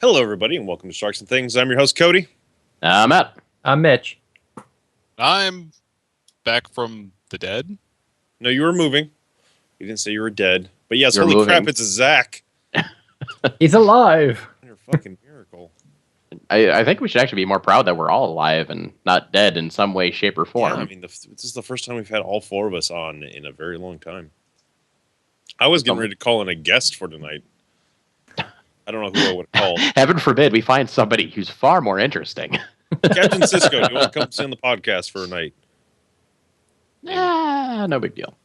Hello, everybody, and welcome to Sharks and Things. I'm your host, Cody. Matt. I'm Mitch. I'm back from the dead. No, you were moving. You didn't say you were dead. But yes, You're holy moving. crap, it's a Zach. He's alive. You're a fucking miracle. I think we should actually be more proud that we're all alive and not dead in some way, shape, or form. Yeah, I mean, this is the first time we've had all four of us on in a very long time. I was getting ready to call in a guest for tonight. I don't know who I would call. Heaven forbid we find somebody who's far more interesting. Captain Cisco, do you want to come sit on the podcast for a night? No big deal.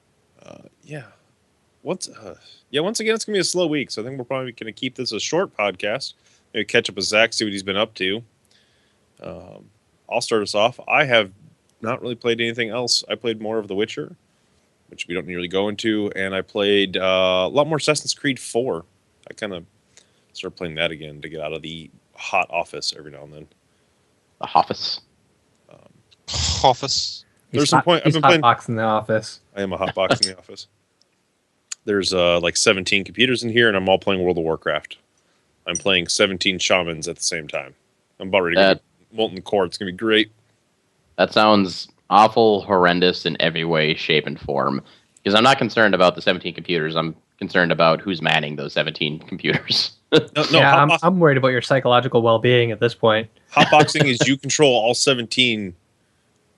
Yeah. Once again, it's going to be a slow week, so I think we're probably going to keep this a short podcast. Maybe catch up with Zach, see what he's been up to. I'll start us off. I have not really played anything else. I played more of The Witcher, which we don't really go into, and I played a lot more Assassin's Creed 4. I kind of started playing that again to get out of the hot office every now and then. The office. Office. There's some point. I've He's been playing. hotbox in the office. I am a hot box in the office. There's like 17 computers in here, and I'm all playing World of Warcraft. I'm playing 17 shamans at the same time. I'm about ready to get Molten Core. It's going to be great. That sounds awful, horrendous in every way, shape, and form. Because I'm not concerned about the 17 computers. I'm concerned about who's manning those 17 computers. No, Yeah, I'm worried about your psychological well-being at this point. hotboxing is you control all 17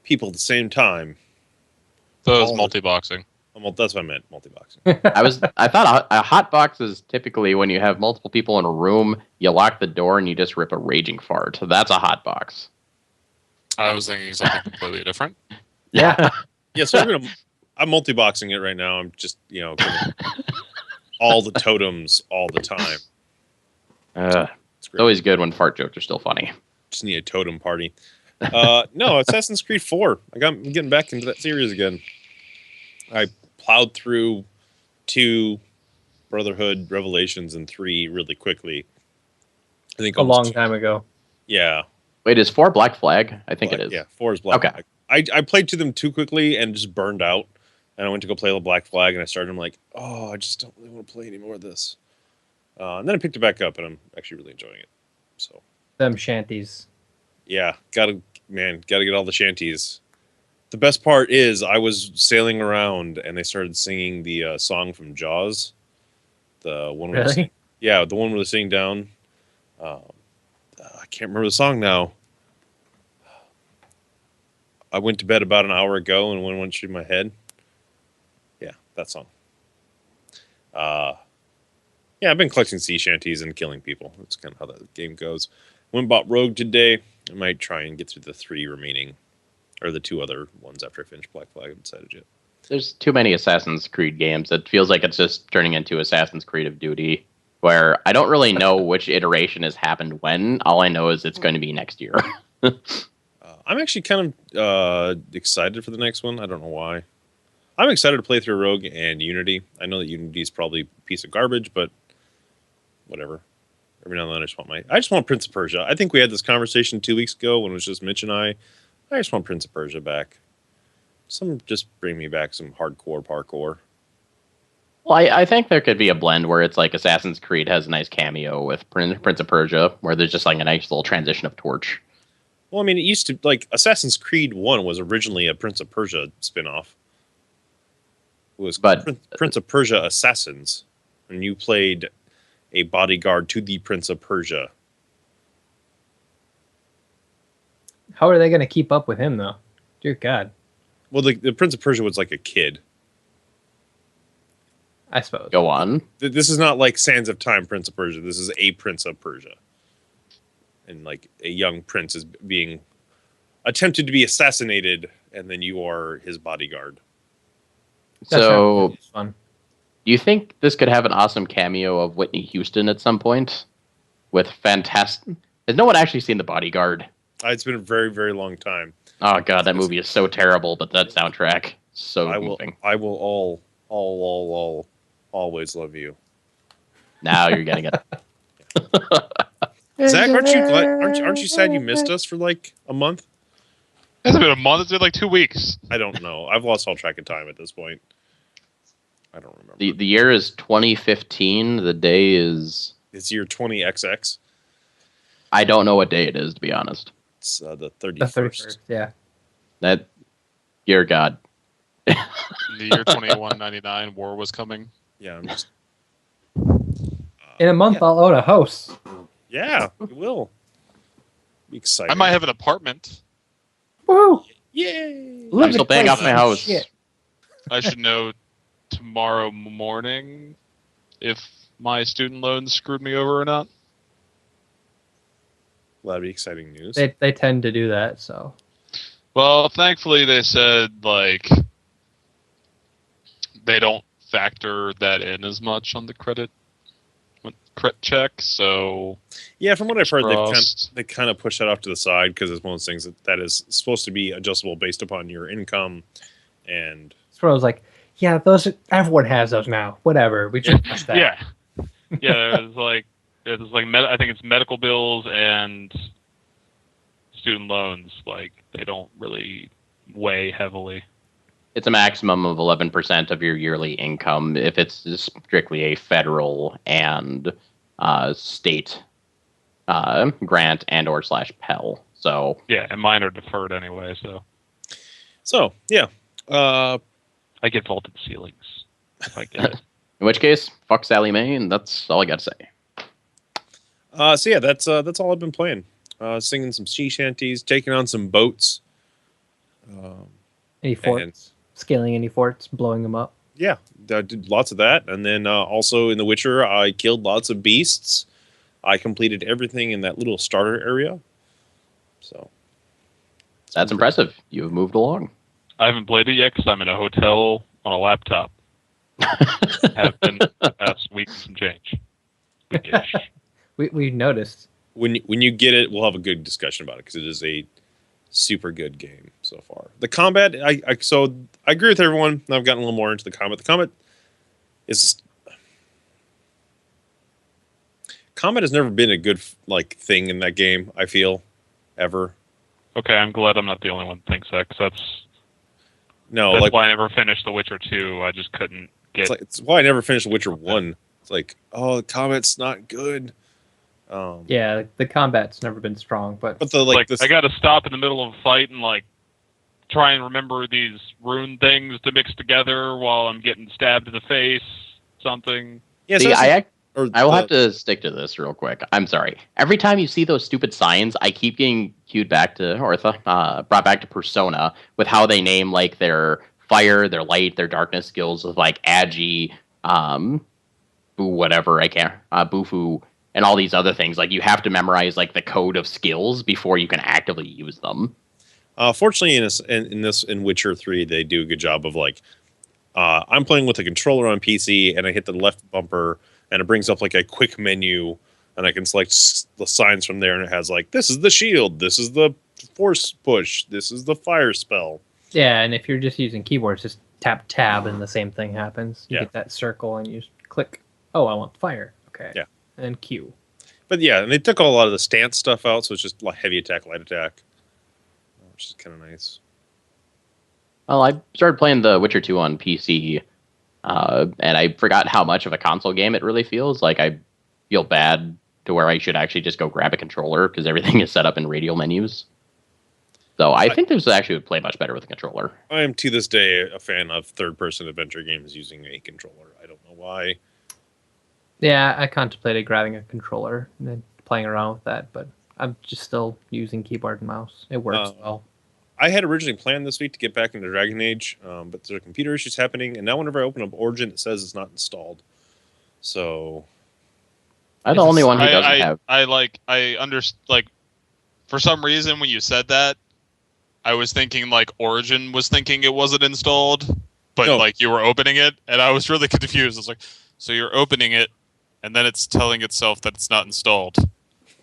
people at the same time. So it's multi-boxing. That's what I meant, multi-boxing. I thought a hot box is typically when you have multiple people in a room, you lock the door and you just rip a raging fart. That's a hot box. I was thinking something completely different. Yeah. Yeah, so I'm multi-boxing it right now. I'm just, giving all the totems all the time. It's always good when fart jokes are still funny. Just need a totem party. No, Assassin's Creed 4. I'm getting back into that series again. I plowed through 2 Brotherhood Revelations and 3 really quickly. I think A long time ago. Yeah. Wait, is 4 Black Flag? I think it is. Yeah, 4 is Black Flag. I played to them too quickly and just burned out. And I went to go play the Black Flag, and I started. I'm like, oh, I just don't really want to play any more of this. And then I picked it back up, and I'm actually really enjoying it. So Them shanties. yeah, gotta get all the shanties. The best part is I was sailing around, and they started singing the song from Jaws. The one where Really? the one where they're singing down. I can't remember the song now. I went to bed about an hour ago, and one went through my head. Yeah, that song. Yeah, I've been collecting sea shanties and killing people. That's kind of how that game goes. Went and bought Rogue today. I might try and get through the 3 remaining, or the 2 other ones after I finish Black Flag. I haven't decided yet. There's too many Assassin's Creed games. It feels like it's just turning into Assassin's Creed of Duty, where I don't really know which iteration has happened when. All I know is it's going to be next year. I'm actually kind of excited for the next one. I don't know why. I'm excited to play through Rogue and Unity. I know that Unity is probably a piece of garbage, but whatever. Every now and then I just want Prince of Persia. I think we had this conversation 2 weeks ago when it was just Mitch and I. I just want Prince of Persia back. Just bring me back some hardcore parkour. Well, I think there could be a blend where it's like Assassin's Creed has a nice cameo with Prince of Persia, where there's just like a nice little transition of Torch. Well, I mean, it used to, like, Assassin's Creed 1 was originally a Prince of Persia spin-off. It was Prince of Persia Assassins, and you played a bodyguard to the Prince of Persia. How are they going to keep up with him, though? Dear God. Well, the Prince of Persia was like a kid. I suppose. Go on. This is not like Sands of Time Prince of Persia. This is a Prince of Persia. And like a young prince is being attempted to be assassinated, and then you are his bodyguard. So, Fun. do you think this could have an awesome cameo of Whitney Houston at some point? With fantastic... Has no one actually seen The Bodyguard? It's been a very, very long time. Oh, God, that movie is so terrible, but that soundtrack, so moving. I will always love you. Now you're getting it. Zach, aren't you sad you missed us for like a month? It's been a month. It's been like 2 weeks. I don't know. I've lost all track of time at this point. I don't remember. The year is 2015. The day is... It's year 20XX. I don't know what day it is, to be honest. It's the The 31st. 31st, yeah. That, dear God. In the year 2199, war was coming. Yeah, I'm just. In a month, I'll own a house. Yeah, it will. Be exciting. I might have an apartment. Woo! Yay! I'm still paying off my house. Shit. I should know tomorrow morning if my student loans screwed me over or not. Well, that'd be exciting news. They tend to do that, so. Well, thankfully they said like they don't factor that in as much on the credit check. So Yeah, from what I've heard, crossed. they kind of push that off to the side because it's one of those things that is supposed to be adjustable based upon your income, and So I was like, yeah, everyone has those now. Whatever, we just push that. Yeah, it's like I think it's medical bills and student loans. Like they don't really weigh heavily. It's a maximum of 11% of your yearly income if it's strictly a federal and state grant and or / Pell. So Yeah, and mine are deferred anyway, so yeah. I get vaulted ceilings if I get it. in which case, fuck Sally Mae, and that's all I got to say. So yeah, that's all I've been playing. Singing some sea shanties, taking on some boats. Any forts, And- scaling any forts, blowing them up. Yeah, I did lots of that, and then also in The Witcher, I killed lots of beasts. I completed everything in that little starter area. So That's impressive. You have moved along. I haven't played it yet because I'm in a hotel on a laptop. Have been the past week and some change. Weekish. We noticed. when you get it, we'll have a good discussion about it because it is a super good game so far. The combat, I agree with everyone. I've gotten a little more into the combat. The combat has never been a good thing in that game. I feel ever. Okay, I'm glad I'm not the only one that thinks that, because that's No, why I never finished The Witcher 2. I just couldn't get. it's why I never finished Witcher 1. It's like, oh, the combat's not good. Yeah, the combat's never been strong, but But the I got to stop in the middle of a fight and try and remember these rune things to mix together while I'm getting stabbed in the face. Something. yeah, See, or I will have to stick to this real quick. I'm sorry. Every time you see those stupid signs, I keep getting brought back to Persona with how they name their fire, their light, their darkness skills with Agi, Bufu, and all these other things. You have to memorize the code of skills before you can actively use them. Fortunately, in Witcher 3, they do a good job of I'm playing with a controller on PC, and I hit the left bumper, and it brings up a quick menu, and I can select the signs from there, and it has this is the shield, this is the force push, this is the fire spell. yeah, and if you're just using keyboards, just tap tab and the same thing happens. You Yeah. get that circle and you just click. Oh, I want fire. Okay. Yeah. And Q. But yeah, and they took a lot of the stance stuff out, so it's just heavy attack, light attack, which is kind of nice. Well, I started playing The Witcher 2 on PC, and I forgot how much of a console game it really feels. I feel bad to where I should actually just go grab a controller because everything is set up in radial menus. So I think this actually would play much better with a controller. I am to this day a fan of third-person adventure games using a controller. I don't know why. Yeah, I contemplated grabbing a controller and then playing around with that, but I'm just still using keyboard and mouse. It works well. I had originally planned this week to get back into Dragon Age, but there are computer issues happening, and now whenever I open up Origin, it says it's not installed. So I'm the only one who doesn't have. For some reason when you said that, I was thinking Origin was thinking it wasn't installed, but No. you were opening it, and I was really confused. I was like, so you're opening it, and then it's telling itself that it's not installed.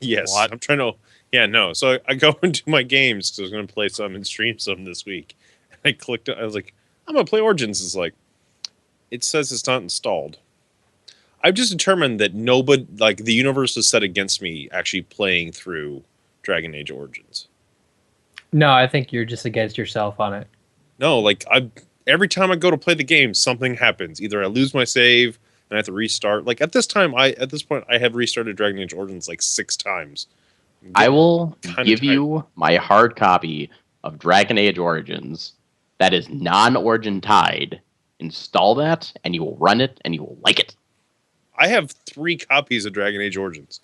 yes, What? I'm trying to. Yeah, no. So I go into my games because I was going to play some and stream some this week. And I clicked. I was like, I'm going to play Origins. It's it says it's not installed. I've just determined that nobody, the universe is set against me actually playing through Dragon Age Origins. No, I think you're just against yourself on it. No, every time I go to play the game, something happens. Either I lose my save and I have to restart. At this point, I have restarted Dragon Age Origins 6 times I will give you my hard copy of Dragon Age Origins that is non-Origin tied. Install that, and you will run it, and you will like it. I have 3 copies of Dragon Age Origins.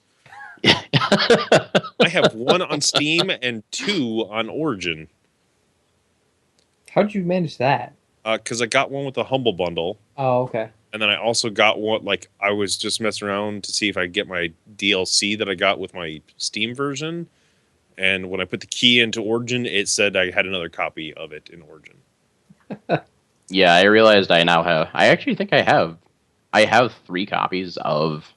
I have 1 on Steam and 2 on Origin. How did you manage that? Because I got one with the Humble Bundle. Oh, okay. And then I also got one, like, I was just messing around to see if I could get my DLC that I got with my Steam version. And when I put the key into Origin, it said I had another copy of it in Origin. Yeah, I realized I now have... I actually think I have 3 copies of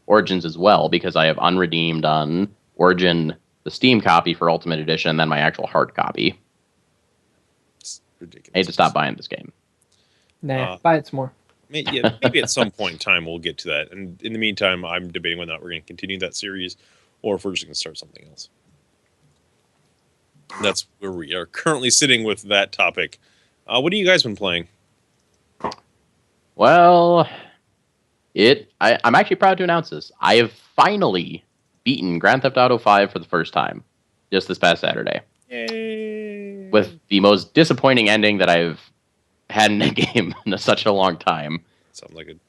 Origins as well, because I have unredeemed on Origin, the Steam copy for Ultimate Edition, and then my actual hard copy. It's ridiculous. I need to stop buying this game. Nah, buy it some more. Maybe at some point in time we'll get to that. And in the meantime, I'm debating whether or not we're going to continue that series or if we're just going to start something else. That's where we are currently sitting with that topic. What have you guys been playing? Well, I'm actually proud to announce this. I have finally beaten Grand Theft Auto 5 for the first time, just this past Saturday. Yay! With the most disappointing ending that I've had in a game in such a long time. Sounds like it.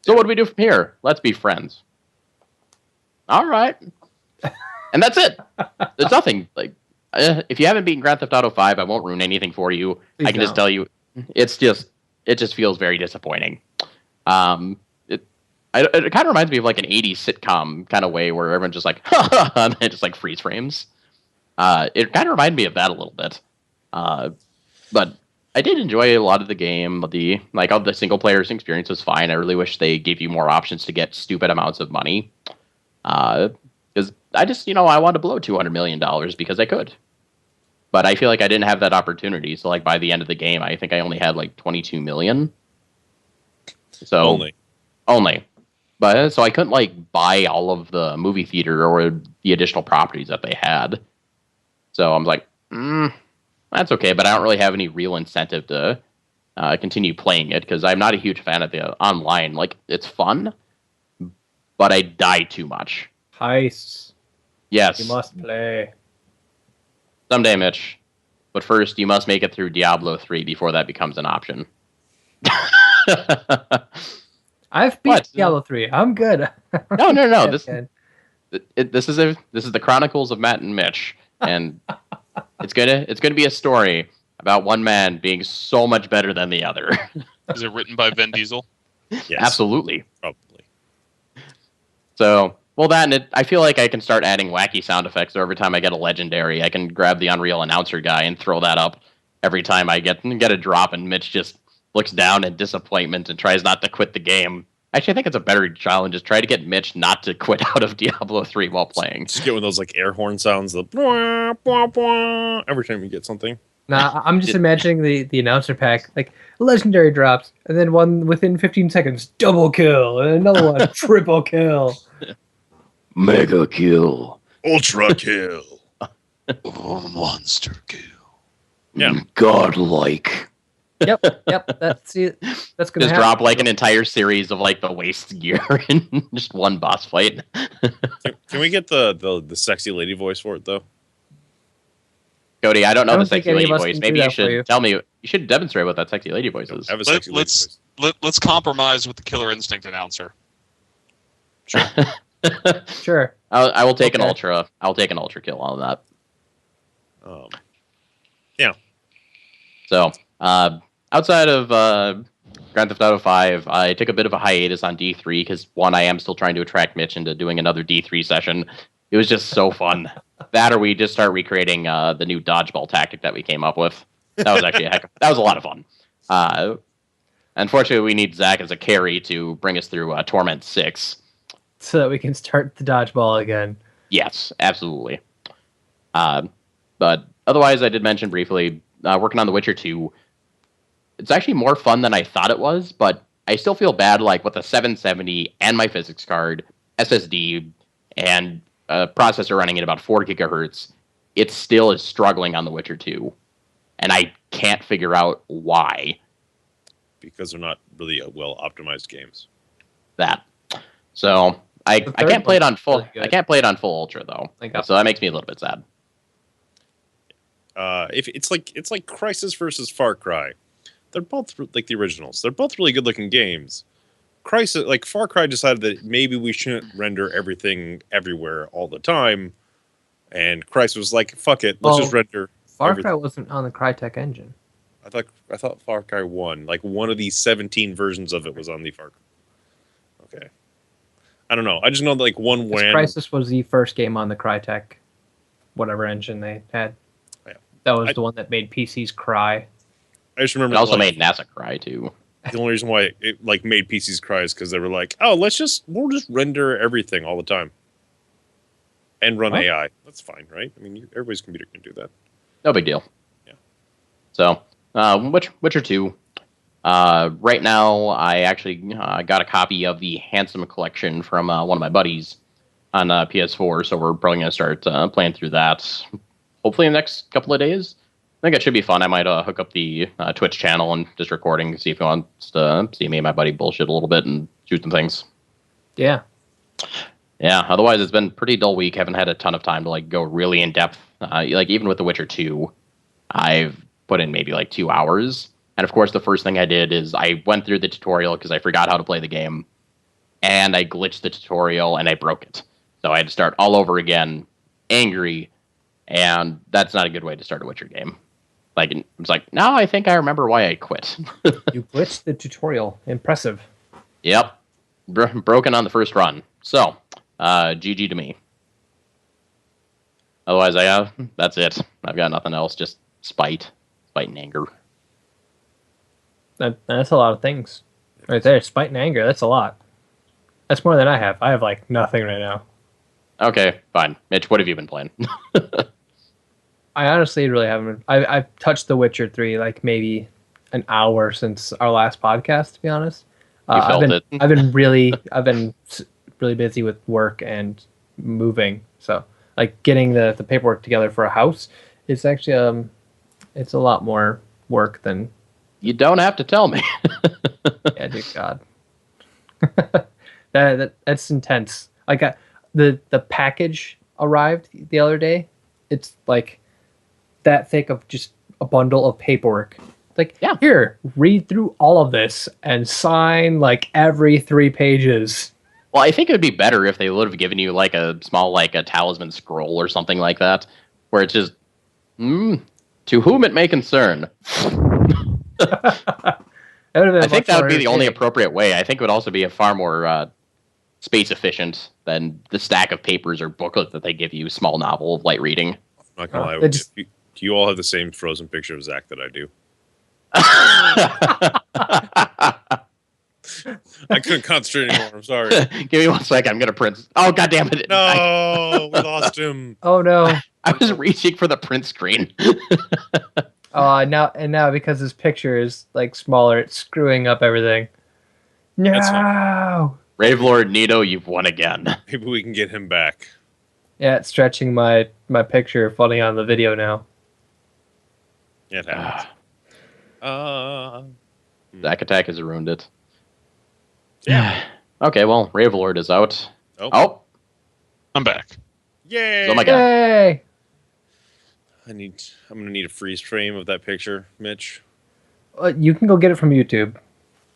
So what do we do from here? Let's be friends. All right. And that's it. There's nothing. Like, if you haven't beaten Grand Theft Auto 5, I won't ruin anything for you. Please I can just tell you, it just feels very disappointing. It kind of reminds me of like an 80s sitcom kind of way where everyone's just like, and then just like freeze frames. It kind of reminded me of that a little bit. But I did enjoy a lot of the game. All the single player experience was fine. I really wish they gave you more options to get stupid amounts of money. Because I just, I wanted to blow $200 million because I could. But I feel like I didn't have that opportunity. So like by the end of the game, I think I only had like 22 million. So only. But so I couldn't like buy all of the movie theater or the additional properties that they had. So I'm like, that's okay, but I don't really have any real incentive to continue playing it because I'm not a huge fan of the online. Like, it's fun, but I die too much. Heists. Yes. You must play. Someday, Mitch. But first, you must make it through Diablo 3 before that becomes an option. I've beat Diablo 3. I'm good. No. This is the Chronicles of Matt and Mitch, and it's gonna be a story about one man being so much better than the other. Is it written by Vin Diesel? Yes, absolutely, probably. So, well, I feel like I can start adding wacky sound effects. So every time I get a legendary, I can grab the Unreal Announcer guy and throw that up every time I get a drop, and Mitch just looks down in disappointment and tries not to quit the game. Actually, I think it's a better challenge. Just try to get Mitch not to quit out of Diablo 3 while playing. Just get one of those like air horn sounds, the bwah, bwah, bwah, every time you get something. Nah, I'm just imagining the announcer pack, like legendary drops, and then one within 15 seconds, double kill, and another one, triple kill. Mega kill. Ultra kill. Monster kill. Yeah. Godlike. Yep. That's gonna just happen. drop like an entire series of like the waste gear in just one boss fight. Can we get the sexy lady voice for it though? Cody, I don't know the think sexy any lady of us voice. can Maybe do you that for you. should tell me. You should demonstrate what that sexy lady voice is. I have a sexy lady voice. Let's compromise with the Killer Instinct announcer. Sure. I will take Okay. an ultra. I'll take an ultra kill on that. Yeah. So, outside of Grand Theft Auto 5, I took a bit of a hiatus on D3 because, one, I am still trying to attract Mitch into doing another D3 session. It was just so fun. That or we just start recreating the new dodgeball tactic that we came up with. That was actually that was a lot of fun. Unfortunately, we need Zach as a carry to bring us through Torment 6. So that we can start the dodgeball again. Yes, absolutely. But otherwise, I did mention briefly working on The Witcher 2. It's actually more fun than I thought it was, but I still feel bad like with a 770 and my physics card, SSD, and a processor running at about 4 gigahertz. It still is struggling on The Witcher 2. And I can't figure out why. Because they're not really well optimized games. That. So, I The can't third play it one's on full. really good. I can't play it on full ultra though, Like, so that makes me a little bit sad. If it's like Crisis versus Far Cry, they're both like the originals. They're both really good looking games. Crisis, like Far Cry, decided that maybe we shouldn't render everything everywhere all the time, and Crisis was like, "Fuck it, let's just render." Far Cry wasn't on the Crytek engine. I thought Far Cry 1, like one of these 17 versions of it, was on the Far Cry. Okay, I don't know. I just know that like one when Crisis was the first game on the Crytek, whatever engine they had. Yeah. That was the one that made PCs cry. I just remember It also like, made NASA cry too. the only reason why it like made PCs cry is because they were like, "Oh, we'll just render everything all the time and run AI." That's fine, right? I mean, everybody's computer can do that. No big deal. Yeah. So, Witcher 2. Right now, I actually got a copy of the Handsome Collection from one of my buddies on PS4, so we're probably going to start playing through that hopefully in the next couple of days. I think it should be fun. I might hook up the Twitch channel and just recording, see if he wants to see me and my buddy bullshit a little bit and shoot some things. Yeah. Yeah, otherwise it's been a pretty dull week. Haven't had a ton of time to like go really in depth. Like even with The Witcher 2, I've put in maybe like 2 hours. And of course, the first thing I did is I went through the tutorial because I forgot how to play the game. And I glitched the tutorial and I broke it. So I had to start all over again, angry. And that's not a good way to start a Witcher game. Like, it's like, now I think I remember why I quit. You glitched the tutorial. Impressive. Yep. Broken on the first run. So, GG to me. Otherwise, that's it. I've got nothing else. Just spite and anger. That's a lot of things. Right there. Spite and anger. That's a lot. That's more than I have. I have like nothing right now. Okay, fine. Mitch, what have you been playing? I honestly really haven't. I've touched The Witcher 3 like maybe an hour since our last podcast, to be honest. You felt it. I've been really busy with work and moving. So like getting the paperwork together for a house is actually it's a lot more work than. You don't have to tell me. Yeah, dear God. That's intense. Like the package arrived the other day. It's like that thick of just a bundle of paperwork. Like, yeah, here, read through all of this and sign like every 3 pages. Well, I think it would be better if they would have given you like a small like a talisman scroll or something like that, where it's just to whom it may concern. I think that would be the only appropriate way. I think it would also be a far more space efficient than the stack of papers or booklet that they give you, small novel of light reading. I'm not gonna lie. Do you all have the same frozen picture of Zach that I do? I couldn't concentrate anymore. I'm sorry. Give me 1 second. I'm gonna print. Oh, God damn it! No, we lost him. Oh no! I was reaching for the print screen. Now because his picture is like smaller, it's screwing up everything. No. Ravelord Nito, you've won again. Maybe we can get him back. Yeah, it's stretching my picture funny on the video now. Yeah, it happens. Zack Attack has ruined it. Yeah. Okay, well, Ravelord is out. Oh. I'm back. Yay! Oh my God. Yay! I'm gonna need a freeze frame of that picture, Mitch. You can go get it from YouTube.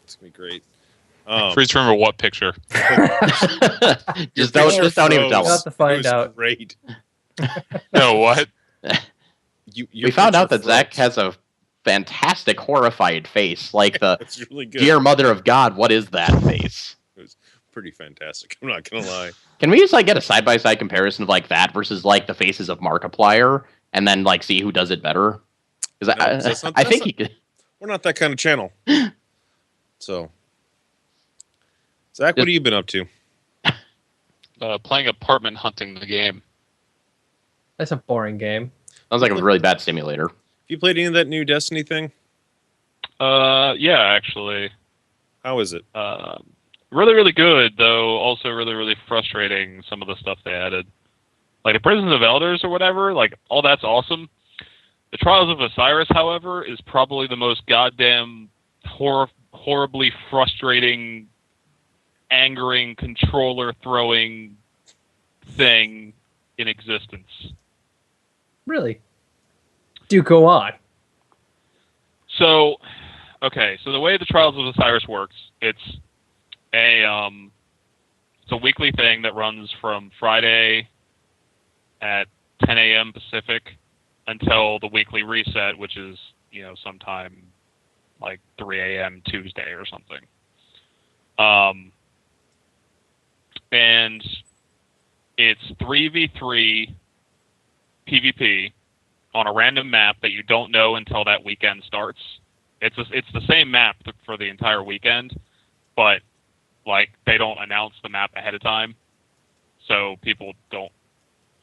It's gonna be great. Freeze frame or what picture? just don't even tell You'll have us. to find out. Great. No, what? We found out that Zach has a fantastic horrified face, like the It's really good. dear mother of God, what is that face? It was pretty fantastic. I'm not gonna lie. Can we just like get a side-by-side comparison of like that versus like the faces of Markiplier and then like see who does it better? Because I think he could. We're not that kind of channel. So, Zach, what have you been up to? Playing apartment hunting the game. That's a boring game. Sounds like a really bad simulator. Have you played any of that new Destiny thing? Yeah, actually. How is it? Really, really good, though also really, really frustrating, some of the stuff they added. Like the Prisons of Elders or whatever, like, all that's awesome. The Trials of Osiris, however, is probably the most goddamn horribly frustrating angering controller throwing thing in existence. Really? Do go on. So, okay, so the way the Trials of Osiris works, it's a weekly thing that runs from Friday at 10 a.m. Pacific until the weekly reset, which is, sometime like 3 a.m. Tuesday or something. And it's 3v3 PvP on a random map that you don't know until that weekend starts. It's the same map for the entire weekend, but like they don't announce the map ahead of time, so people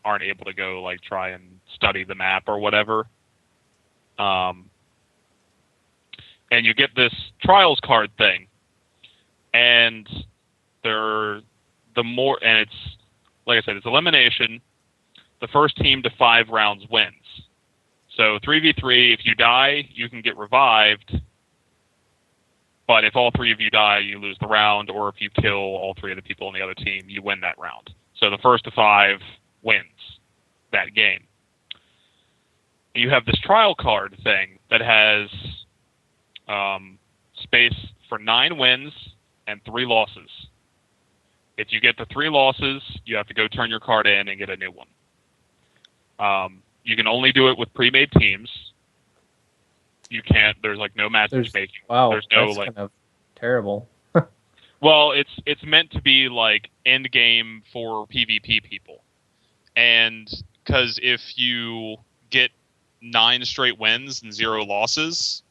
aren't able to go like try and study the map or whatever. And you get this trials card thing, and it's like I said, it's elimination. The first team to 5 rounds wins. So 3v3, if you die, you can get revived. But if all 3 of you die, you lose the round. Or if you kill all 3 of the people on the other team, you win that round. So the first to 5 wins that game. You have this trial card thing that has space for 9 wins and 3 losses. If you get the 3 losses, you have to go turn your card in and get a new one. You can only do it with pre-made teams. You can't. There's like no matchmaking. Wow, there's no that's like kind of terrible. Well, it's meant to be like end game for PvP people, and because if you get 9 straight wins and 0 losses,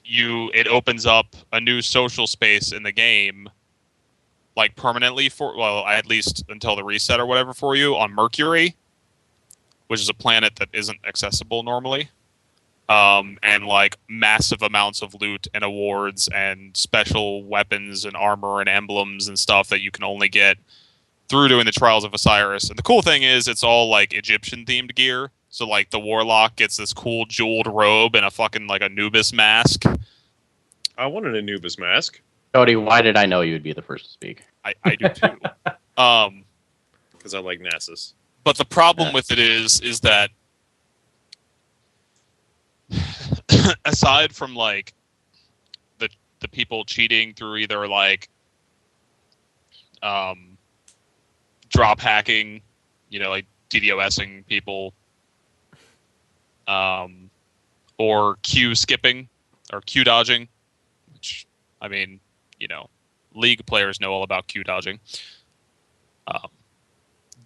it opens up a new social space in the game, like permanently at least until the reset or whatever for you on Mercury, which is a planet that isn't accessible normally. And like massive amounts of loot and awards and special weapons and armor and emblems and stuff that you can only get through doing the Trials of Osiris. And the cool thing is it's all like Egyptian themed gear. So like the Warlock gets this cool jeweled robe and a fucking like Anubis mask. I wanted an Anubis mask. Cody, why did I know you would be the first to speak? I do too. Because I like Nasus. But the problem with it is that aside from like the people cheating through either like drop hacking, like DDoSing people, or queue skipping or queue dodging, which I mean, League players know all about queue dodging.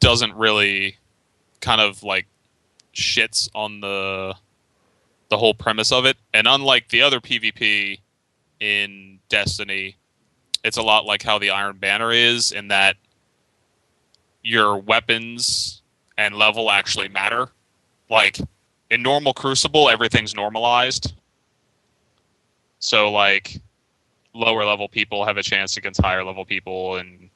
Doesn't really kind of like shits on the whole premise of it. And unlike the other PvP in Destiny, it's a lot like how the Iron Banner is, in that your weapons and level actually matter. Like in normal Crucible, everything's normalized. So like lower level people have a chance against higher level people and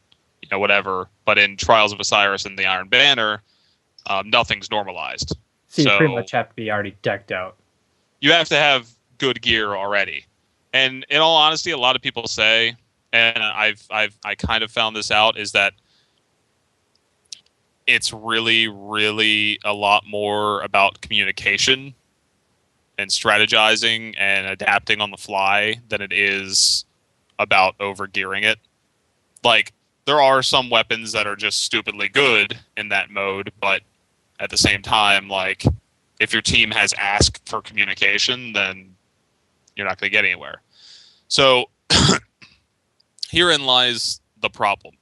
whatever. But in Trials of Osiris and the Iron Banner, nothing's normalized. So you pretty much have to be already decked out. You have to have good gear already. And in all honesty, a lot of people say, and I kind of found this out, is that it's really, really a lot more about communication and strategizing and adapting on the fly than it is about overgearing it. Like, there are some weapons that are just stupidly good in that mode, but at the same time, like, if your team has asked for communication, then you're not going to get anywhere. So herein lies the problem.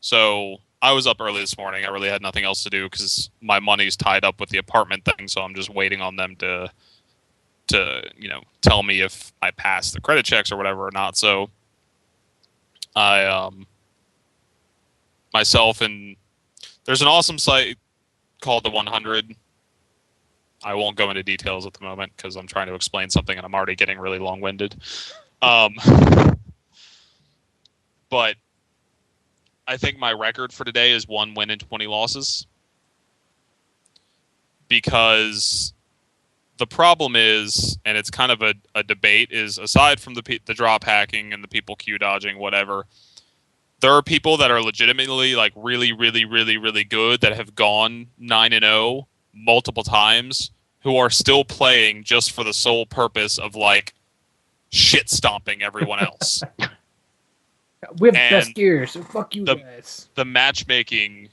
So I was up early this morning. I really had nothing else to do because my money's tied up with the apartment thing, so I'm just waiting on them to tell me if I pass the credit checks or whatever or not. So I myself and there's an awesome site called the 100. I won't go into details at the moment because I'm trying to explain something and I'm already getting really long-winded. But I think my record for today is 1 win and 20 losses. Because the problem is, and it's kind of a debate, is aside from the drop hacking and the people queue dodging, whatever, there are people that are legitimately like really, really, really, really good that have gone 9-0 multiple times who are still playing just for the sole purpose of like shit stomping everyone else. We have the And best gear, so fuck you the- guys. The matchmaking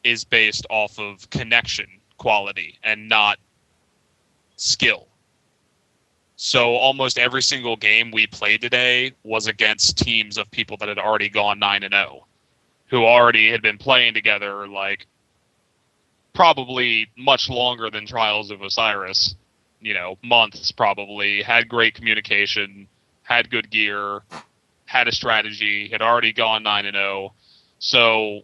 is based off of connection quality and not skill. So almost every single game we played today was against teams of people that had already gone 9-0, who already had been playing together like probably much longer than Trials of Osiris, months probably, had great communication, had good gear, had a strategy, had already gone 9-0. So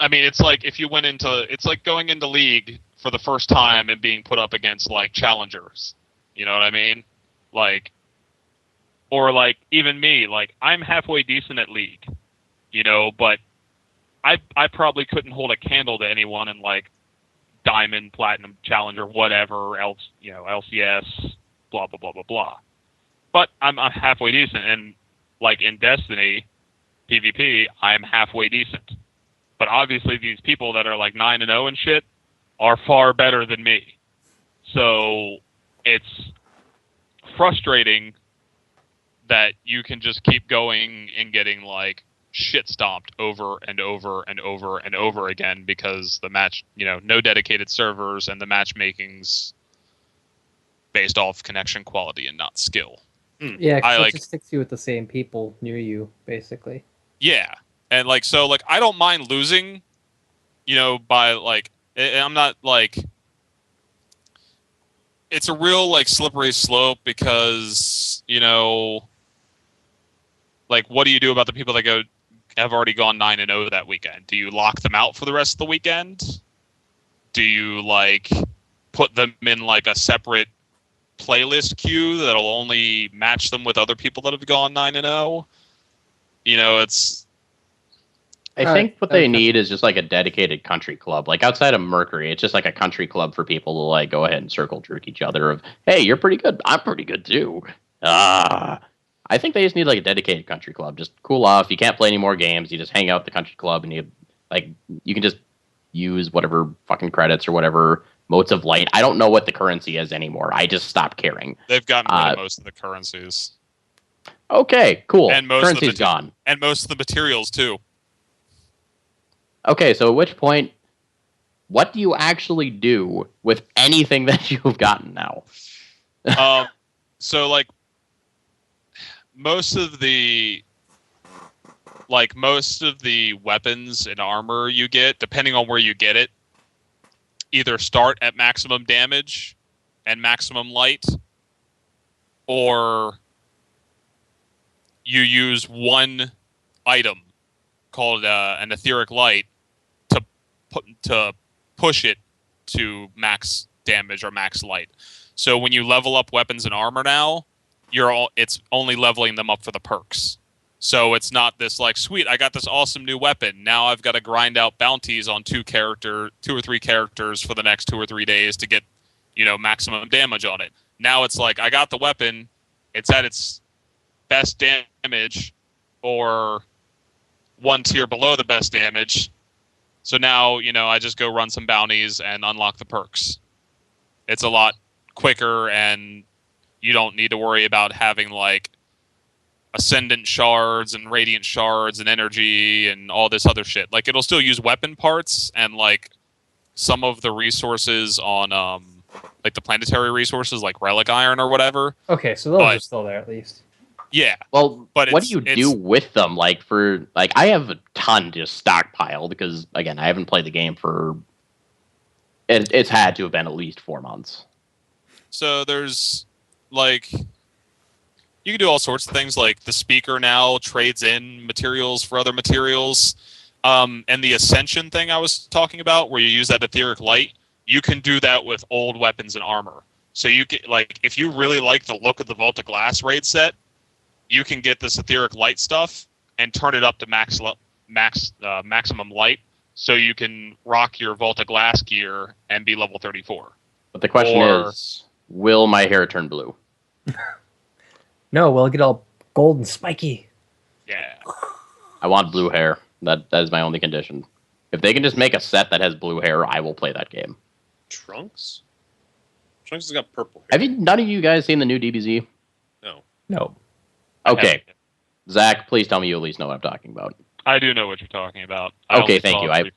I mean, it's like it's like going into League for the first time and being put up against like challengers. You know what I mean? Like, or like even me, like I'm halfway decent at League, but I probably couldn't hold a candle to anyone in like Diamond, Platinum, Challenger, whatever else, LCS, blah blah blah blah blah. But I'm halfway decent, and like in Destiny, PvP, I'm halfway decent. But obviously, these people that are like 9-0 and shit are far better than me. So it's frustrating that you can just keep going and getting like shit stomped over and over and over and over again because the match, no dedicated servers and the matchmaking's based off connection quality and not skill. Yeah, because it just sticks you with the same people near you, basically. Yeah. And like, so like, I don't mind losing, by like, I'm not like, it's a real like slippery slope because, like, what do you do about the people that have already gone 9-0 that weekend? Do you lock them out for the rest of the weekend? Do you like put them in like a separate playlist queue that'll only match them with other people that have gone 9-0? It's. I think what they need is just like a dedicated country club. Like outside of Mercury, it's just like a country club for people to like go ahead and circle jerk each other of, hey, you're pretty good. I'm pretty good too. I think they just need like a dedicated country club. Just cool off. You can't play any more games. You just hang out at the country club and you can just use whatever fucking credits or whatever motes of light. I don't know what the currency is anymore. I just stopped caring. They've gotten rid of most of the currencies. Okay, cool. And most currency's gone. And most of the materials too. Okay, so at which point, what do you actually do with anything that you've gotten now? So like most of the weapons and armor you get, depending on where you get it, either start at maximum damage and maximum light, or you use one item called an etheric light to push it to max damage or max light. So when you level up weapons and armor now, it's only leveling them up for the perks. So it's not this like, sweet, I got this awesome new weapon. Now I've got to grind out bounties on 2 or 3 characters for the next 2 or 3 days to get, maximum damage on it. Now it's like, I got the weapon, it's at its best damage or 1 tier below the best damage. So now, I just go run some bounties and unlock the perks. It's a lot quicker, and you don't need to worry about having like ascendant shards and radiant shards and energy and all this other shit. Like, it'll still use weapon parts and like some of the resources on like the planetary resources like relic iron or whatever. Okay, so those are still there at least. Yeah. Well, but what do you do with them? Like I have a ton just stockpiled because again, I haven't played the game for it's had to have been at least 4 months. So there's like, you can do all sorts of things. Like the speaker now trades in materials for other materials. And the ascension thing I was talking about, where you use that etheric light, you can do that with old weapons and armor. So you can, like, if you really like the look of the Vault of Glass raid set, you can get this etheric light stuff and turn it up to maximum light, so you can rock your Vault of Glass gear and be level 34. But the question is, will my hair turn blue? No, we'll get all gold and spiky. Yeah. I want blue hair. That is my only condition. If they can just make a set that has blue hair, I will play that game. Trunks? Trunks has got purple hair. Have you? None of you guys seen the new DBZ? No. No. Okay, Zach, please tell me you at least know what I'm talking about. I do know what you're talking about. Okay, thank you.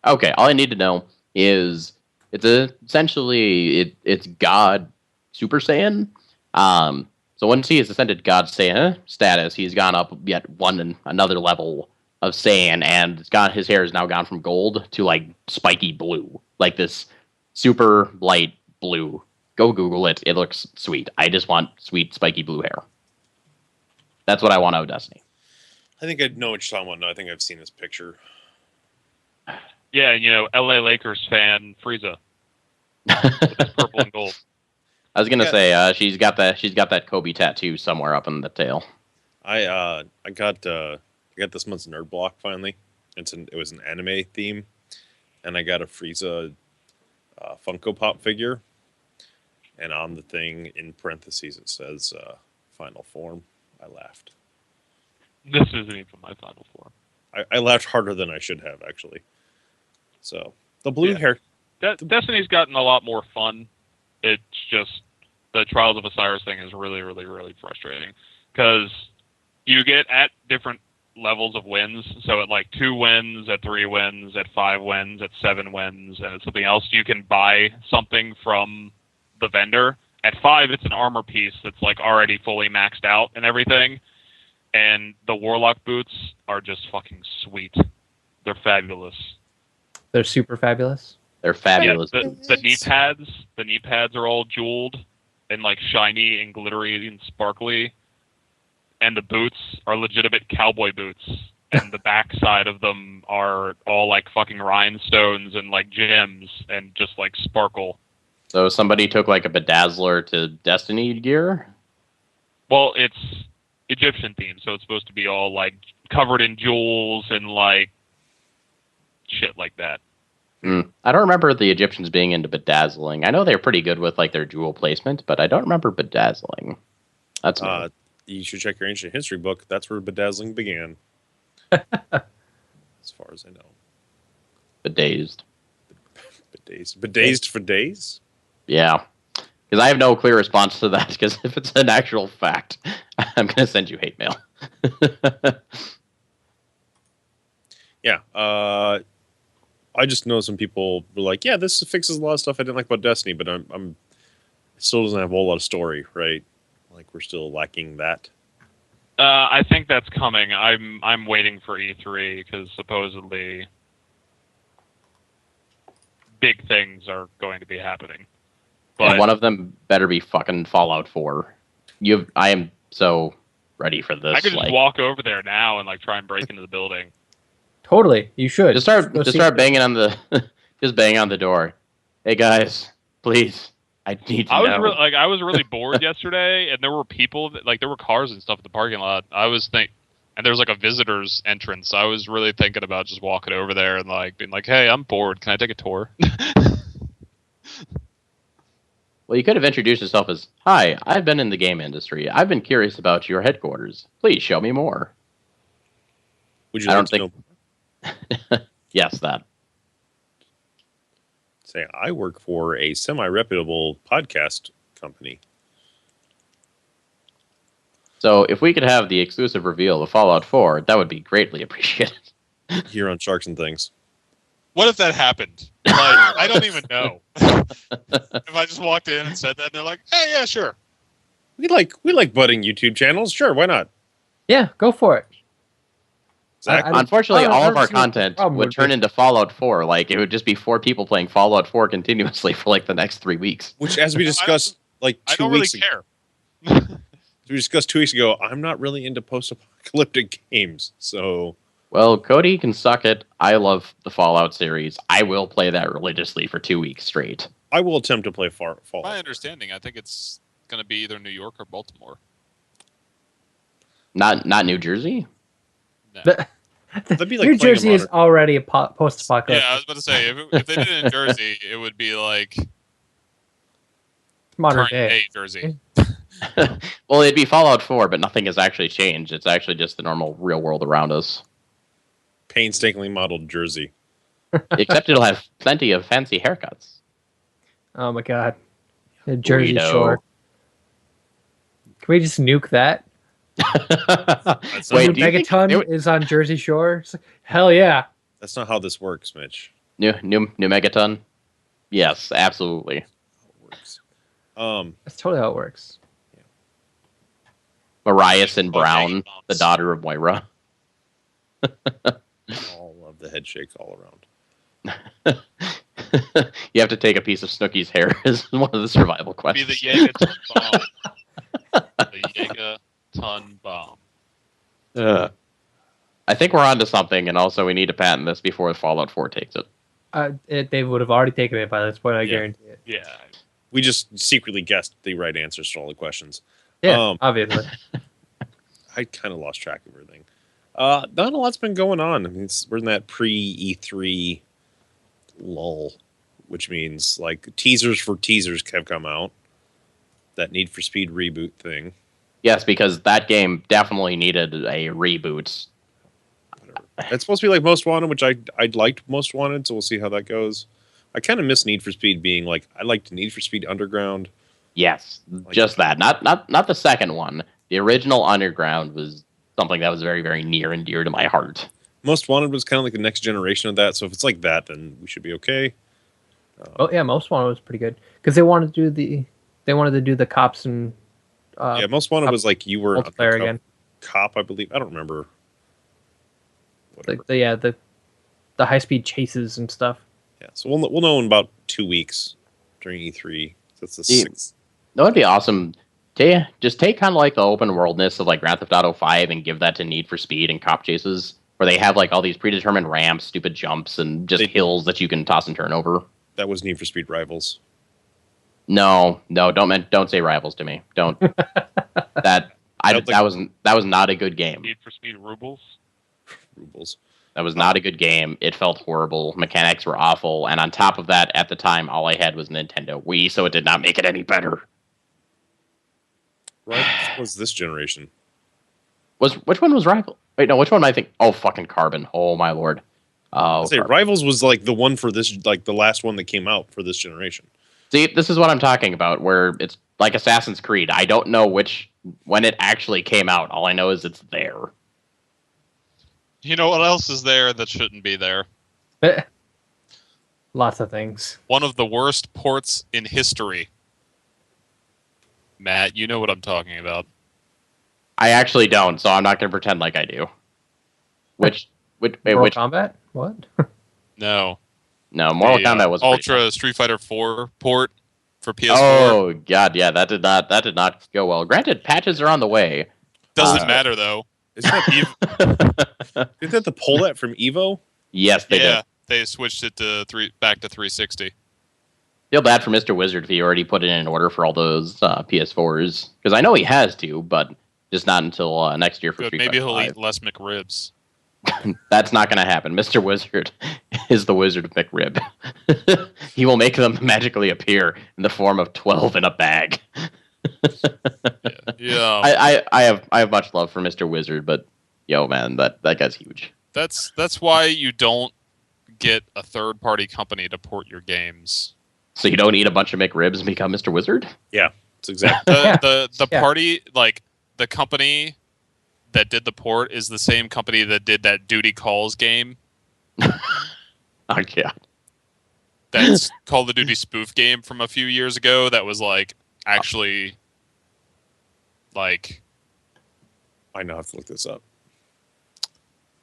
Okay, all I need to know is it's essentially it's God Super Saiyan. So once he has ascended God Saiyan status, he's gone up yet another level of Saiyan, and his hair has now gone from gold to like spiky blue, like this super light blue. Go Google it; it looks sweet. I just want sweet spiky blue hair. That's what I want out of Destiny. I think I know what you're talking about now. I think I've seen this picture. Yeah, and LA Lakers fan Frieza. With purple and gold. I was gonna say she's got that Kobe tattoo somewhere up in the tail. I got this month's nerd block finally. It was an anime theme, and I got a Frieza Funko Pop figure, and on the thing in parentheses it says final form. I laughed. This isn't even my final form. I laughed harder than I should have, actually. So the blue hair. Destiny's gotten a lot more fun. It's just the Trials of Osiris thing is really, really, really frustrating because you get at different levels of wins. So at like 2 wins, at 3 wins, at 5 wins, at 7 wins, and at something else, you can buy something from the vendor. At 5, it's an armor piece that's like already fully maxed out and everything. And the Warlock boots are just fucking sweet. They're fabulous. They're super fabulous. They're fabulous. Yeah, the knee pads are all jeweled and like shiny and glittery and sparkly. And the boots are legitimate cowboy boots. And the back side of them are all like fucking rhinestones and like gems and just like sparkle. So somebody took like a bedazzler to Destiny gear? Well, it's Egyptian themed, so it's supposed to be all like covered in jewels and like shit like that. I don't remember the Egyptians being into bedazzling. I know they're pretty good with like their jewel placement, but I don't remember bedazzling. That's you should check your ancient history book. That's where bedazzling began. As far as I know. Bedazed. Bedazed for days? Yeah. Because I have no clear response to that, because if it's an actual fact, I'm going to send you hate mail. Yeah. I just know some people were like, yeah, this fixes a lot of stuff I didn't like about Destiny, but it still doesn't have a whole lot of story, right? Like, we're still lacking that. I think that's coming. I'm waiting for E3, because supposedly big things are going to be happening. But and one of them better be fucking Fallout 4. I am so ready for this. I could just walk over there now and like try and break into the building. Totally, you should. Just start banging on the just bang on the door. Hey guys, please. I need to know. I was really bored yesterday, and there were people there were cars and stuff at the parking lot. And there was like a visitor's entrance. I was really thinking about just walking over there and like being like, "Hey, I'm bored. Can I take a tour?" Well, you could have introduced yourself as, "Hi, I've been in the game industry. I've been curious about your headquarters. Please show me more." Would you like to know? Yes, that. Say, I work for a semi-reputable podcast company. So if we could have the exclusive reveal of Fallout 4, that would be greatly appreciated. Here on Sharks and Things. What if that happened? Like, I don't even know. If I just walked in and said that, and they're like, "Hey, yeah, sure." We like budding YouTube channels. Sure, why not? Yeah, go for it. Zach? Unfortunately, all of our see the content problem would with turn it. into Fallout 4. Like, it would just be 4 people playing Fallout 4 continuously for like the next 3 weeks. Which, as we discussed like I 2 don't really weeks ago, care. as we discussed 2 weeks ago, I'm not really into post-apocalyptic games. So, Well, Cody can suck it. I love the Fallout series. I will play that religiously for 2 weeks straight. I will attempt to play My Fallout. understanding, I think it's going to be either New York or Baltimore. Not New Jersey? No. That'd be like New playing a Jersey is modern- already a post-apocalyptic. Yeah, I was about to say, if they did it in Jersey, it would be like Modern current day. day Jersey. Well, it'd be Fallout 4, but nothing has actually changed. It's actually just the normal real world around us. Painstakingly modeled Jersey. Except it'll have plenty of fancy haircuts. Oh my god. The Jersey Burrito. Shore. Can we just nuke that? That's New not, do you think Megaton they would- is on Jersey Shore. It's like, hell yeah. that's not how this works, Mitch. New Megaton? Yes, absolutely. How it works. That's totally how it works. Mariah Brown, the daughter of Moira. All of the head shakes all around. You have to take a piece of Snooki's hair as one of the survival Be the questions. Yegaton bomb. The Yegaton bomb. I think we're onto something, and also we need to patent this before Fallout 4 takes it. They would have already taken it by this point, I guarantee it. Yeah. We just secretly guessed the right answers to all the questions. Yeah, obviously. I kind of lost track of everything. Not a lot's been going on. I mean, we're in that pre-E3 lull, which means like teasers for teasers have come out. That Need for Speed reboot thing. Yes, because that game definitely needed a reboot. Whatever. It's supposed to be like Most Wanted, which I liked Most Wanted, so we'll see how that goes. I kind of miss Need for Speed being like I liked Need for Speed Underground. Yes, just that. Not the second one. The original Underground was something that was very, very near and dear to my heart. Most Wanted was kind of like the next generation of that, so if it's like that, then we should be okay. Oh yeah, Most Wanted was pretty good because they wanted to do the cops and Yeah, Most Wanted was like you were a multiplayer again. cop, I believe. I don't remember. Whatever. The high speed chases and stuff. Yeah, so we'll know in about 2 weeks during E3. That's the Yeah. 6th. That would be awesome. Just take kind of like the open worldness of like Grand Theft Auto 5 and give that to Need for Speed and cop chases, where they have like all these predetermined ramps, stupid jumps, and just hills that you can toss and turn over. That was Need for Speed Rivals. No, don't say Rivals to me. Don't. that was not a good game. Need for Speed Rubles. Rubles. That was not a good game. It felt horrible. Mechanics were awful, and on top of that, at the time, all I had was Nintendo Wii, so it did not make it any better. Right? Was this generation? Which one was Rival? Wait, no, which one am I think? Oh, fucking Carbon. Oh my lord. Oh, I say Carbon. Rivals was like the one for this, like the last one that came out for this generation. See, this is what I'm talking about, where it's like Assassin's Creed. I don't know when it actually came out. All I know is it's there. You know what else is there that shouldn't be there? Lots of things. One of the worst ports in history. Matt, you know what I'm talking about. I actually don't, so I'm not going to pretend like I do. Which Mortal Kombat? What? No. No, Mortal The, Kombat was pretty Ultra Street Fighter 4 port for PS4. Oh god, yeah, that did not go well. Granted, patches are on the way. Doesn't matter though. Isn't that the Polet from Evo? Yes, they Yeah, did. they switched it to back to 360. Feel bad for Mr. Wizard if he already put it in order for all those PS4s, because I know he has to, but just not until next year for Good. Street Maybe Fighter he'll 5. eat less McRibs. That's not going to happen. Mr. Wizard is the Wizard of McRib. He will make them magically appear in the form of 12 in a bag. Yeah. I have much love for Mr. Wizard, but yo man, that guy's huge. That's why you don't get a third-party company to port your games. So you don't eat a bunch of McRibs and become Mr. Wizard? It's exactly. The Yeah. party, like the company that did the port is the same company that did that Duty Calls game. Oh god. That's Call of Duty spoof game from a few years ago that was like actually like I now have to look this up.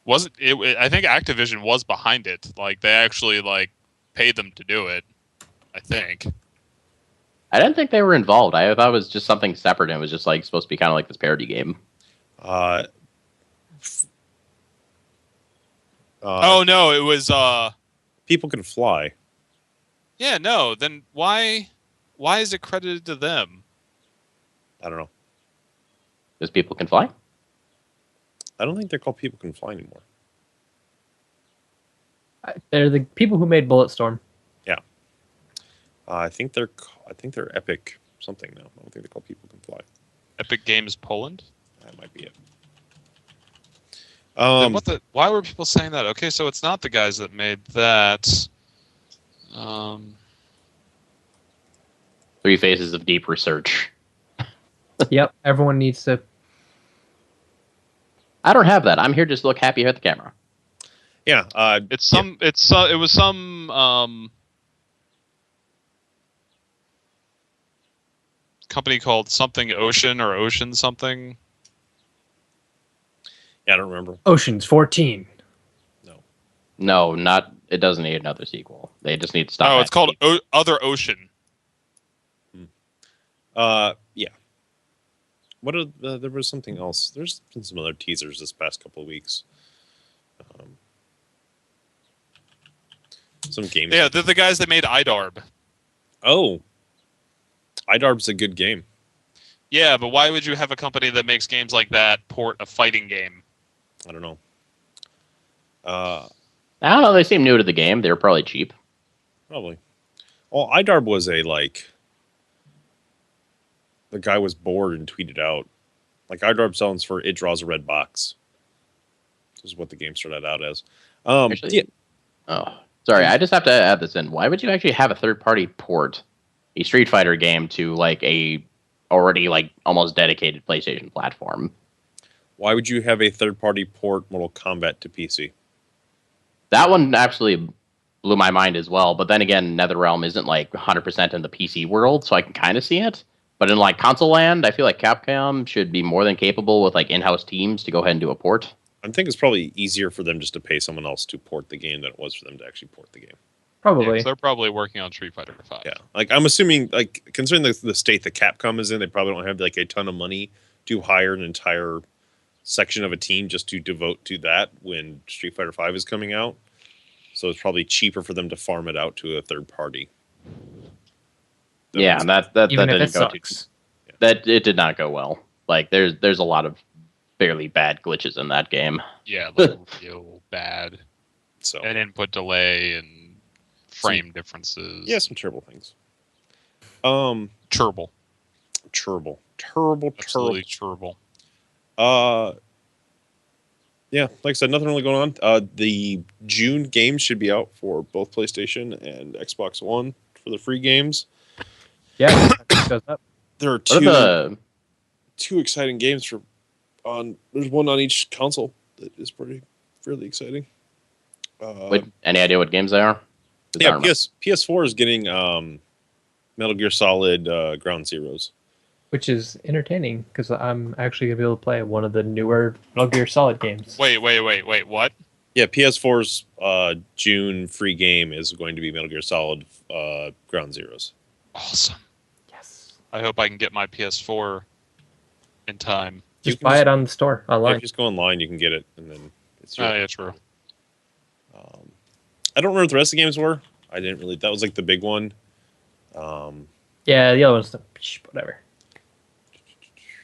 wasn't it I think Activision was behind it. Like they actually like paid them to do it. I think. I didn't think they were involved. I thought it was just something separate and it was just like supposed to be kind of like this parody game. Oh no, it was People Can Fly. yeah, no, then why is it credited to them? I don't know. Because people can fly? I don't think they're called People Can Fly anymore. They're the people who made Bulletstorm. I think they're Epic something now. I don't think they're called People Can Fly. Epic Games Poland. That might be it. Then why were people saying that? Okay, so it's not the guys that made that. 3 phases of deep research. Yep, everyone needs to. I don't have that. I'm here just to look happy at the camera. Yeah, It was some company called something Ocean or Ocean something. yeah, I don't remember. Ocean's 14. No, not. It doesn't need another sequel. They just need to stop. Oh, it's called Other Ocean. Yeah. What there was something else. There's been some other teasers this past couple of weeks. Some games. Yeah, they're the guys that made IDARB. Oh, IDARB's a good game. Yeah, but why would you have a company that makes games like that port a fighting game? I don't know. I don't know. They seem new to the game. They were probably cheap. Probably. Well, IDARB was the guy was bored and tweeted out, like, IDARB sounds for It Draws a Red Box. This is what the game started out as. Actually, yeah. Oh, sorry. I just have to add this in. Why would you actually have a third-party port a Street Fighter game to like a already like almost dedicated PlayStation platform? Why would you have a third-party port Mortal Kombat to PC? That one absolutely blew my mind as well. But then again, NetherRealm isn't like 100% in the PC world, so I can kind of see it. But in like console land, I feel like Capcom should be more than capable with like in-house teams to go ahead and do a port. I think it's probably easier for them just to pay someone else to port the game than it was for them to actually port the game. Probably. Yeah, 'cause they're probably working on Street Fighter 5. Yeah, like I'm assuming, like considering the state that Capcom is in, they probably don't have like a ton of money to hire an entire section of a team just to devote to that when Street Fighter 5 is coming out. So it's probably cheaper for them to farm it out to a third party. Yeah, and that Even if didn't it go sucks. that it did not go well. Like there's a lot of fairly bad glitches in that game. Yeah, like real bad. So And input delay and frame differences. yeah, some terrible things. Turble. Terrible. Absolutely turble. Yeah, like I said, nothing really going on. The June games should be out for both PlayStation and Xbox One for the free games. Yeah, that goes up. There are What are two exciting games there's one on each console that is fairly exciting. any idea what games they are? 'Cause I Yeah, don't know. PS4 is getting Metal Gear Solid Ground Zeroes. Which is entertaining because I'm actually gonna be able to play one of the newer Metal Gear Solid games. Wait, what? Yeah, PS4's June free game is going to be Metal Gear Solid Ground Zeroes. Awesome. Yes. I hope I can get my PS4 in time. You Just can buy it on the store Yeah, online. just go online, you can get it, and then it's Oh, yeah, true. I don't remember what the rest of the games were. I didn't really. That was like the big one. Yeah, the other one's whatever.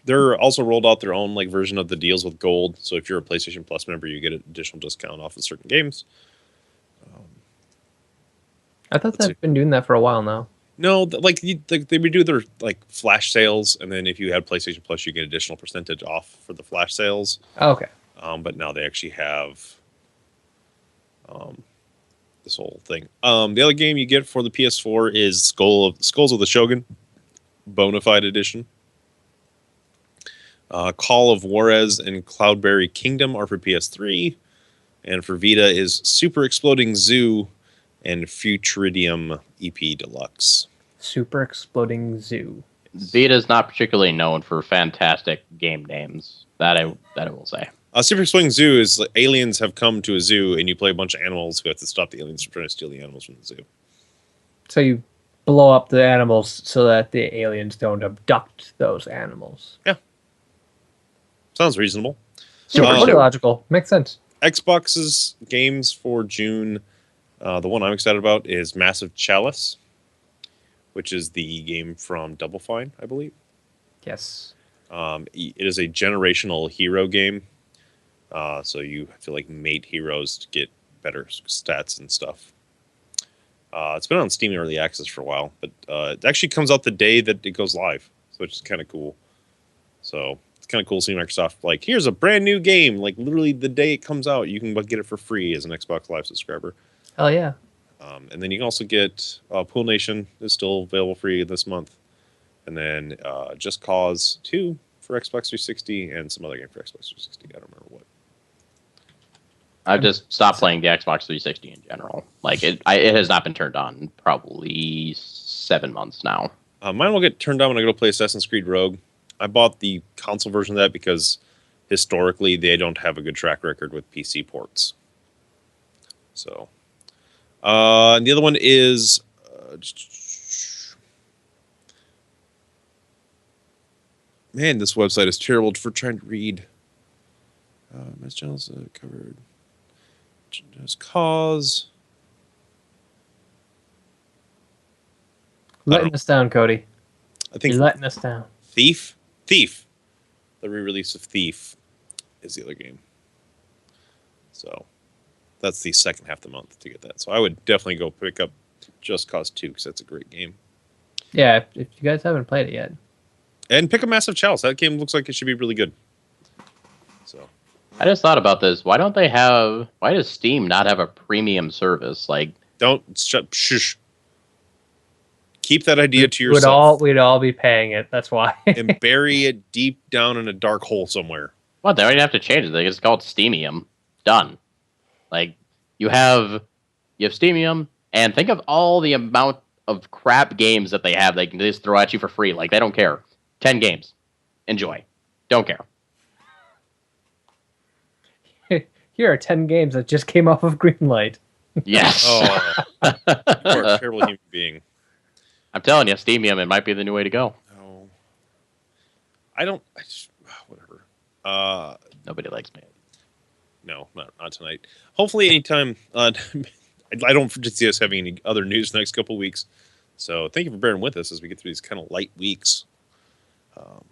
They're also rolled out their own like version of the deals with gold. So if you're a PlayStation Plus member, you get an additional discount off of certain games. I thought Let's they've been doing that for a while now. No, they would do their like flash sales, and then if you had PlayStation Plus, you get additional percentage off for the flash sales. Oh, okay. But now they actually have this whole thing. The other game you get for the PS4 is Skulls of the Shogun, Bonafide Edition. Call of Juarez and Cloudberry Kingdom are for PS3, and for Vita is Super Exploding Zoo and Futuridium EP Deluxe. Super Exploding Zoo. Vita's not particularly known for fantastic game names. That I will say. Super Exploding Zoo is like, aliens have come to a zoo, and you play a bunch of animals who have to stop the aliens from trying to steal the animals from the zoo. So you blow up the animals so that the aliens don't abduct those animals. Sounds reasonable. Super Um, logical. Makes sense. Xbox's games for June, the one I'm excited about is Massive Chalice, which is the game from Double Fine, I believe. Yes. It is a generational hero game. So you have to like mate heroes to get better stats and stuff. It's been on Steam Early Access for a while, but it actually comes out the day that it goes live, so which is kind of cool. So it's kind of cool seeing Microsoft like, here's a brand new game. Like literally the day it comes out, you can get it for free as an Xbox Live subscriber. Hell yeah. And then you can also get Pool Nation is still available free this month. And then Just Cause 2 for Xbox 360 and some other game for Xbox 360. I don't remember what. I've just stopped playing the Xbox 360 in general. Like it has not been turned on in probably 7 months now. Mine will get turned on when I go to play Assassin's Creed Rogue. I bought the console version of that because historically they don't have a good track record with PC ports. So, and the other one is man, this website is terrible for trying to read. My channel's covered. Just Cause. Letting us down, Cody. I think You're letting us down. Thief. The re-release of Thief is the other game. So that's the second half of the month to get that. So I would definitely go pick up Just Cause 2 because that's a great game. Yeah, if you guys haven't played it yet. And pick up Massive Chalice. That game looks like it should be really good. So I just thought about this. Why does Steam not have a premium service? Like, shush. Keep that idea to yourself. We'd all be paying it. That's why. And bury it deep down in a dark hole somewhere. what? They don't even have to change it. They just call it Steamium. Done. Like, you have Steamium, and think of all the amount of crap games that they have. They can just throw at you for free. Like, they don't care. 10 games. Enjoy. Don't care. Here are 10 games that just came off of Greenlight. Yes. Oh, you are a terrible human being. I'm telling you, Steamium, it might be the new way to go. No. Whatever. Nobody likes me. No, not tonight. Hopefully anytime. I don't see us having any other news the next couple of weeks. So thank you for bearing with us as we get through these kind of light weeks. But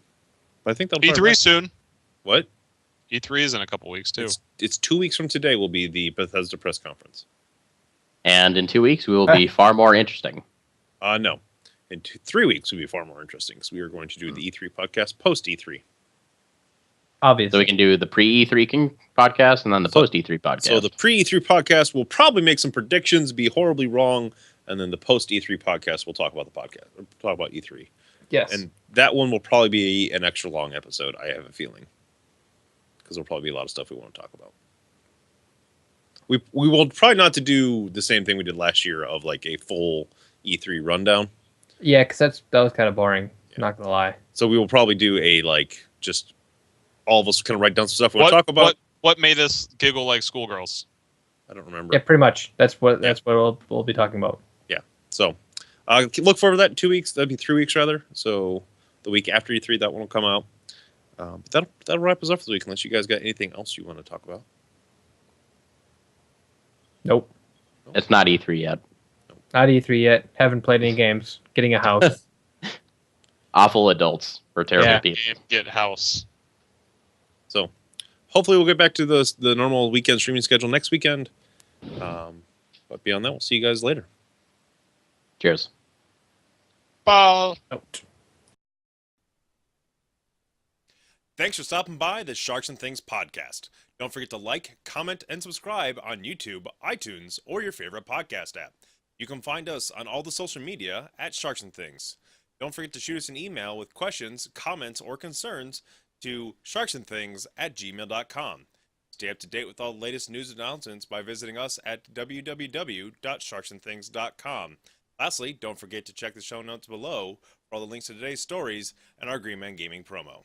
I think that'll E3 soon. What? E3 is in a couple weeks too. It's 2 weeks from today will be the Bethesda press conference. And in 2 weeks, we will be far more interesting. No. In 3 weeks will be far more interesting because we are going to do the E3 podcast post E3. Obviously. So we can do the pre-E3 podcast and then the post-E3 podcast. So the pre-E3 podcast will probably make some predictions, be horribly wrong, and then the post-E3 podcast will talk about talk about E3. Yes. And that one will probably be an extra long episode, I have a feeling. Because there'll probably be a lot of stuff we want to talk about. We will probably not to do the same thing we did last year of like a full E3 rundown. Yeah, because that was kind of boring. Yeah. Not gonna lie. So we will probably do a like just all of us kind of write down some stuff we want to talk about. What made us giggle like schoolgirls? I don't remember. Yeah, pretty much. That's what we'll be talking about. Yeah. So look forward to that in 2 weeks. That'd be 3 weeks rather. So the week after E3, that one will come out. But that'll wrap us up for the week. Unless you guys got anything else you want to talk about. Nope. It's not E3 yet. Not E3 yet. Haven't played any games. Getting a house. Awful adults for terrible Yeah. people. Game, get house. So hopefully we'll get back to the normal weekend streaming schedule next weekend. But beyond that, we'll see you guys later. Cheers. Bye. Out. Thanks for stopping by the Sharks and Things podcast. Don't forget to like, comment, and subscribe on YouTube, iTunes, or your favorite podcast app. You can find us on all the social media at Sharks and Things. Don't forget to shoot us an email with questions, comments, or concerns to sharksandthings@gmail.com. Stay up to date with all the latest news announcements by visiting us at www.sharksandthings.com. Lastly, don't forget to check the show notes below for all the links to today's stories and our Green Man Gaming promo.